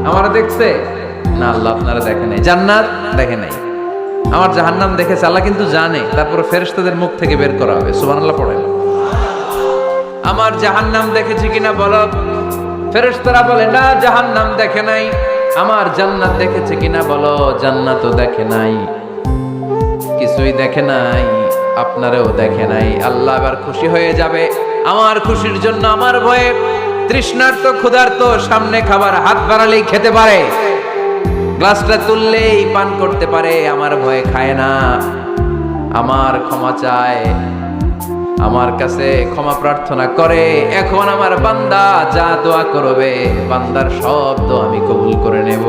আমারা দেখছে না, আল্লাহ আপনারা দেখে নাই। জান্নাত দেখে নাই, আমার জাহান্নাম দেখেছে আল্লাহ কিন্তু জানে। তারপরে ফেরেশতাদের মুখ থেকে বের করা হবে। সুবহানাল্লাহ পড়েন। আমার জাহান্নাম দেখেছি কিনা বলো। ফেরেশতারা বলে না, জাহান্নাম দেখে নাই। আমার জান্নাত দেখেছে কিনা বলো, জান্নাতও দেখে নাই। কিছুই দেখে নাই, আপনারেও দেখে নাই। আল্লাহ এবার খুশি হয়ে যাবে। আমার খুশির জন্য আমার ভয়ে তৃষ্ণার্ত ক্ষুধার্ত সামনে খাবার হাত বাড়ালেই খেতে পারে, গ্লাসটা তুললেই পান করতে পারে, আমার ভয়ে খায় না। আমার ক্ষমা চায়, আমার কাছে ক্ষমা প্রার্থনা করে। এখন আমার বান্দা যা দোয়া করবে, বান্দার সব দোয়া আমি কবুল করে নেব।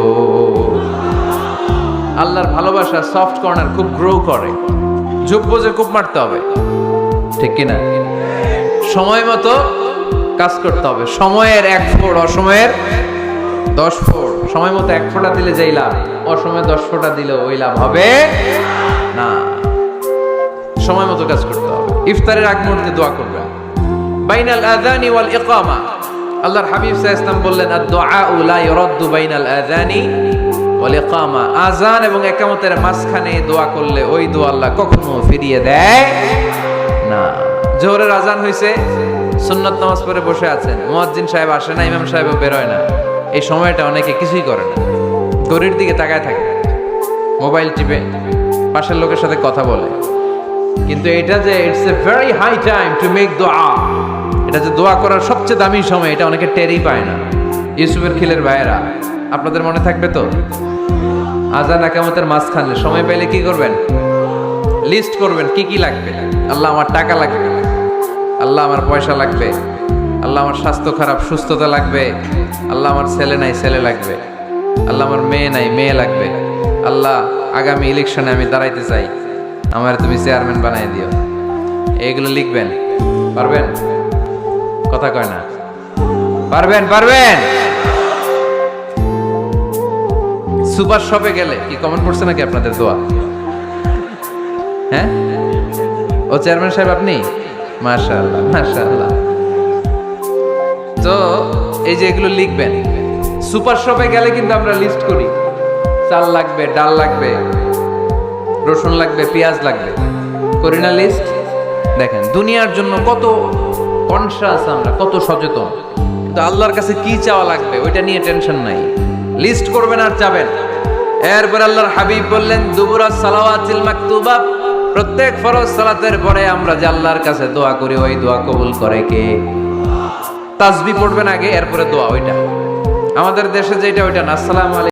আল্লাহর ভালোবাসা সফট কর্নার খুব গ্রো করে। যোগ্য যে খুব মারতে হবে, ঠিক কিনা? সময় মতো কাজ করতে হবে। সময়ের 1 ফোঁট, অসময়ের 10 ফোঁট। সময় মতো 1 ফোঁটা দিলে যেই লাভ, অসময়ে 10 ফোঁটা দিলে ওই লাভ হবে না। সময় মতো কাজ করতে হবে। ইফতারের আগ মুহূর্তে দোয়া করবেন। বাইনাল আযানি ওয়াল ইকামা, আল্লাহর হাবিব সাল্লাল্লাহু আলাইহি ওয়াসাল্লাম বললেন, আদ-দুআউ লা ইউরাদ্দু বাইনাল আযানি ওয়াল ইকামা। আযান এবং ইকামতের মাঝখানে দোয়া করলে ওই দোয়া আল্লাহ কখনো ফিরিয়ে দেয় না। জোহরের আযান হইছে, সুন্নাত নামাজ পড়ে বসে আছেন, মুয়াজ্জিন সাহেব আসে না, ইমাম সাহেবও বের হয় না। এই সময়টা অনেকে কিছুই করে না, ঘড়ির দিকে তাকায় থাকে, মোবাইল টিপে, পাশের লোকের সাথে কথা বলে। কিন্তু এটা যে it's a very high time to make দোয়া, এটা যে দোয়া করার সবচেয়ে দামি সময়, এটা অনেকে টেরই পায় না। ইউসুফের খিলের ভাইয়েরা, আপনাদের মনে থাকবে তো, আযান ইকামতের মাঝখানে সময় পাইলে কি করবেন? লিস্ট করবেন কি কি লাগবে। আল্লাহ আমার টাকা লাগবে, আল্লাহ আমার পয়সা লাগবে, আল্লাহ আমার স্বাস্থ্য খারাপ সুস্থতা লাগবে, আল্লাহ আমার ছেলে নাই ছেলে লাগবে, আল্লাহ আমার মেয়ে নাই মেয়ে লাগবে, আল্লাহ আগামী ইলেকশনে আমি দাঁড়াইতে চাই, আমার তুমি চেয়ারম্যান বানাই দিও। এইগুলো লিখবেন। পারবেন? কথা কয় না। পারবেন? পারবেন? সুপার শপে গেলে কি কমেন্ট পড়ছে নাকি আপনাদের দোয়া? হ্যাঁ, ও চেয়ারম্যান সাহেব আপনি? মাশাআল্লাহ মাশাআল্লাহ। তো এই যে এগুলো লিখবেন। সুপার শপে গেলে কিন্তু আমরা লিস্ট করি, চাল লাগবে, ডাল লাগবে, রসুন লাগবে, পেঁয়াজ লাগবে, করি না লিস্ট? দেখেন দুনিয়ার জন্য কত কনশাস আমরা, কত সচেতন। কিন্তু আল্লাহর কাছে কি চাওয়া লাগবে ওইটা নিয়ে টেনশন নাই। লিস্ট করবেন আর চাবেন। এরপর আল্লাহর হাবিব বললেন, দুবুরা সালাওয়াতিল মাকতুবা, প্রত্যেক ফরজ সালাতের পরে আমরা যে আল্লাহর কাছে দোয়া করি, ওই দোয়া কবুল করে কে? তাসবিহ পড়বেন আগে, এরপরে দোয়া। ওইটা আমাদের দেশে যেটা, ওইটা না। আসসালামু আলাইকুম।